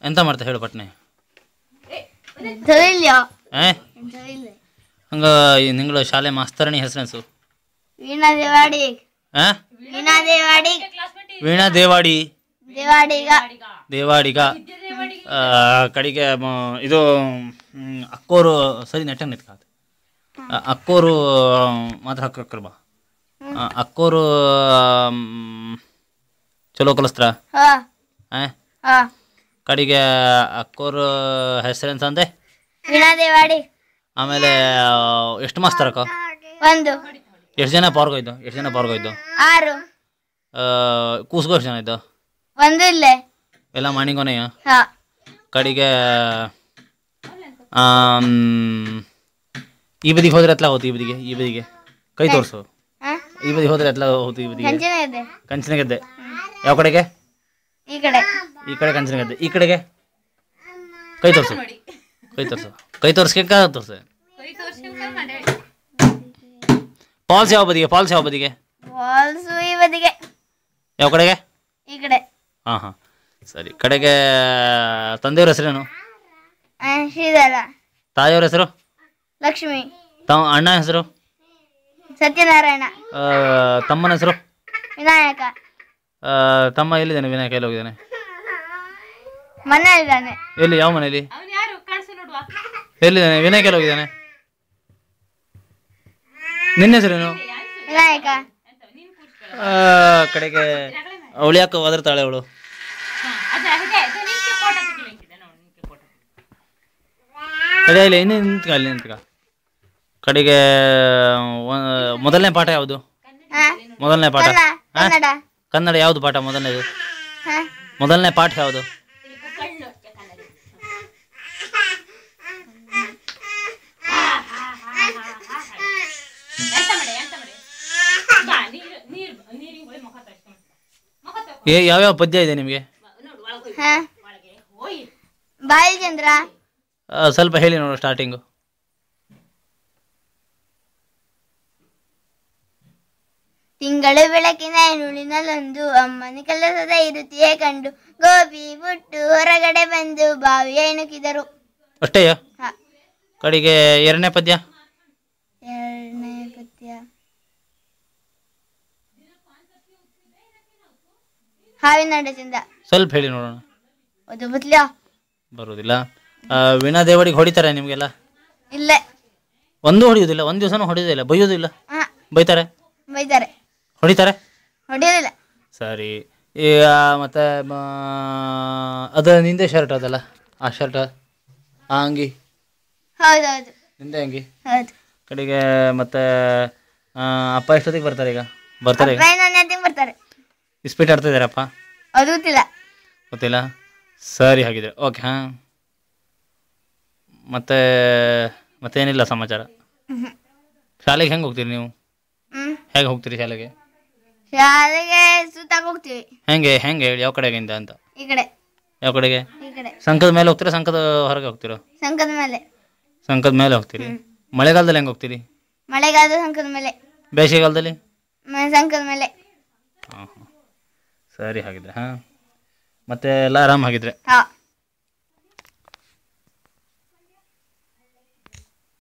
ಎಂತ ಮಾಡ್ತಾ ಹೇಳು ಪಟ್ನೆ ಹಂಗ ನಿಂಗಳ ಶಾಲೆ ಮಾಸ್ತರಣಿ ಹೆಸರನ್ಸು ವೀಣಾ ದೇವಾಡಿ ವೀಣಾ ದೇವಾಡಿ ದೇವಾಡಿಗ ಕಡೆಗೆ ಇದು ಅಕ್ಕೋರು ಸರಿ ನೆಟ್ಟಂಗೆ ನಿತ್ಕಾತ ಅಕ್ಕೋರು ಮಾತ್ರ ಹಕ್ಕರ್ ಬಾ ಅಕ್ಕೋರು ಚಲೋ ಕಲಿಸ್ತ್ರ ಕಡೆಗೆ ಅಕ್ಕೋರು ಹೆಸರೇನು ಸಂದೆ ವೀಣಾ ದೇವಾಡಿ ಆಮೇಲೆ ಎಷ್ಟು ಮಾಸ್ತರಕ್ಕ ಒಂದು ಎಷ್ಟು ಜನ ಪಾರ್ಗೋಯ್ತು 6 ಕೂಸ್ಗೋ ಎಷ್ಟು ಜನ ಇದ್ದು ಒಂದು ಇಲ್ಲೇ ಎಲ್ಲ ಮಾಡಿಗೋನೆಯ ಕಡೆಗೆ ಈ ಬದಿಗೆ ಹೋದ್ರೆ ಎತ್ಲ ಹೋತು ಈ ಬದಿಗೆ ಕೈ ತೋರಿಸು ಈ ಬದಿಗೆ ಹೋದ್ರೆ ಎತ್ಲ ಹೋತು ಈ ಬದಿಗೆ ಕಂಚಿನಗದ್ದೆ ಯಾವ ಕಡೆಗೆ ಈ ಕಡೆ ಕಂಚಿನಗದ್ದೆ ಈ ಕಡೆಗೆ ಕೈ ತೋರಿಸ್ಕೆ ತೋರ್ಸು ಫಾಲ್ಸ್ ಯಾವ ಬದಿಗೆ ಯಾವ ಕಡೆಗೆ ಈ ಕಡೆ ಹಾಂ ಸರಿ ಕಡೆಗೆ ತಂದೆಯವ್ರ ಹೆಸರೇನು ಶ್ರೀಧರ ತಾಯಿಯವ್ರ ಹೆಸರು ಲಕ್ಷ್ಮಿ ಅಣ್ಣ ಹೆಸರು ಸತ್ಯನಾರಾಯಣ ತಮ್ಮನ ಹೆಸರು ವಿನಾಯಕ ತಮ್ಮ ಎಲ್ಲಿದ್ದಾನೆ ವಿನಾಯಕ ಎಲ್ಲಿ ಹೋಗಿದ್ದಾನೆ ಮನೆಯಲ್ಲಿದ್ದಾನೆ ಎಲ್ಲಿ ಯಾವ ಮನೆಯಲ್ಲಿ ಎಲ್ಲಿದ್ದಾನೆ ವಿನಾಯಕ ಎಲ್ಲಿ ಹೋಗಿದ್ದಾನೆ ನಿನ್ನ ಹೆಸರೇನು ವಿನಾಯಕ ಕಡೆಗೆ ಅವಳು ಯಾಕೆ ಒದರ್ತಾಳೆ ಅವಳು ಕಡೆ ಇನ್ನೇ ನಿಂತ್ಕ ಕಡೆಗೆ ಮೊದಲನೇ ಪಾಠ ಯಾವುದು ಕನ್ನಡ ಯಾವುದು ಪಾಠ ಮೊದಲನೇ ಪಾಠ ಯಾವುದು ಯಾವ್ಯಾವ ಪದ್ಯ ಇದೆ ನಿಮಗೆ ಬಾಲಚಂದ್ರ ಸ್ವಲ್ಪ ಹೇಳಿ ನೋಡು ಸ್ಟಾರ್ಟಿಂಗು ತಿಂಗಳು ಬೆಳಕಿನ ನುಳಿನಲ್ಲೊಂದು ಅಮ್ಮನ ಕೆಲಸದ ಇರುತ್ತಿಯೇ ಕಂಡು ಗೋಪಿ ಬಿಟ್ಟು ಹೊರಗಡೆ ಬಂದು ಬಾವಿಯ ಎಣುಕಿದರು ಅಷ್ಟೇಯ ಕಡೆಗೆ ಎರಡನೇ ಪದ್ಯ ಹಾವಿನ ಚಂದ ಸ್ವಲ್ಪ ಹೇಳಿ ನೋಡೋಣ ಬರುವುದಿಲ್ಲ ವೀಣಾ ದೇವಡಿಗೆ ಹೊಡಿತಾರೆ ನಿಮ್ಗೆಲ್ಲ ಇಲ್ಲ ಒಂದು ಹೊಡಿಯೋದಿಲ್ಲ ಒಂದು ದಿವಸನೂ ಹೊಡಿಯೋದಿಲ್ಲ ಬೈಯೋದಿಲ್ಲ ಬೈತಾರೆ ಹೊಡಿತಾರೆ ಹೊಡಿಯೋದಿಲ್ಲ ಸರಿ ಈಗ ಮತ್ತೆ ಅದು ನಿಂದೆ ಶರ್ಟ್ ಅದಲ್ಲ ಆ ಶರ್ಟ್ ಆ ಅಂಗಿ ಹೌದೌದು ನಿಂದೆ ಅಂಗಿ ಹೌದು ಕಡೆಗೆ ಮತ್ತೆ ಅಪ್ಪ ಎಷ್ಟೊತ್ತಿಗೆ ಬರ್ತಾರೆ ಈಗ ಬರ್ತಾರೆ ಇಸ್ಪೀಟ್ ಆಡ್ತಾ ಇದ್ದಾರಪ್ಪ ಅದು ಗೊತ್ತಿಲ್ಲ ಸರಿ ಹಾಗಿದ್ರೆ ಓಕೆ ಹಾಂ ಮತ್ತೇನಿಲ್ಲ ಸಮಾಚಾರ ಶಾಲೆಗೆ ಹೆಂಗೆ ಹೋಗ್ತೀರಿ ನೀವು ಹೇಗೆ ಹೋಗ್ತೀರಿ ಶಾಲೆಗೆ ಸುತ್ತಾಗ ಹೋಗ್ತೀವಿ ಹೆಂಗೆ ಹೇಳಿ ಯಾವ ಕಡೆಗಿಂದ ಅಂತ ಈ ಕಡೆ ಯಾವ ಕಡೆಗೆ ಸಂಕದ ಮೇಲೆ ಹೋಗ್ತೀರಾ ಸಂಕದ ಹೊರಗೆ ಹೋಗ್ತೀರೋ ಸಂಕದ ಮೇಲೆ ಹೋಗ್ತೀರಿ ಮಳೆಗಾಲದಲ್ಲಿ ಹೆಂಗೆ ಹೋಗ್ತೀರಿ ಮಳೆಗಾಲದ ಸಂಕದ ಮೇಲೆ ಬೇಸಿಗೆಗಾಲದಲ್ಲಿ ಸಂಕದ ಮೇಲೆ ಹಾಂ ಸರಿ ಹಾಗಿದ್ರೆ ಹಾಂ ಮತ್ತೆ ಎಲ್ಲ ಆರಾಮಾಗಿದ್ರೆ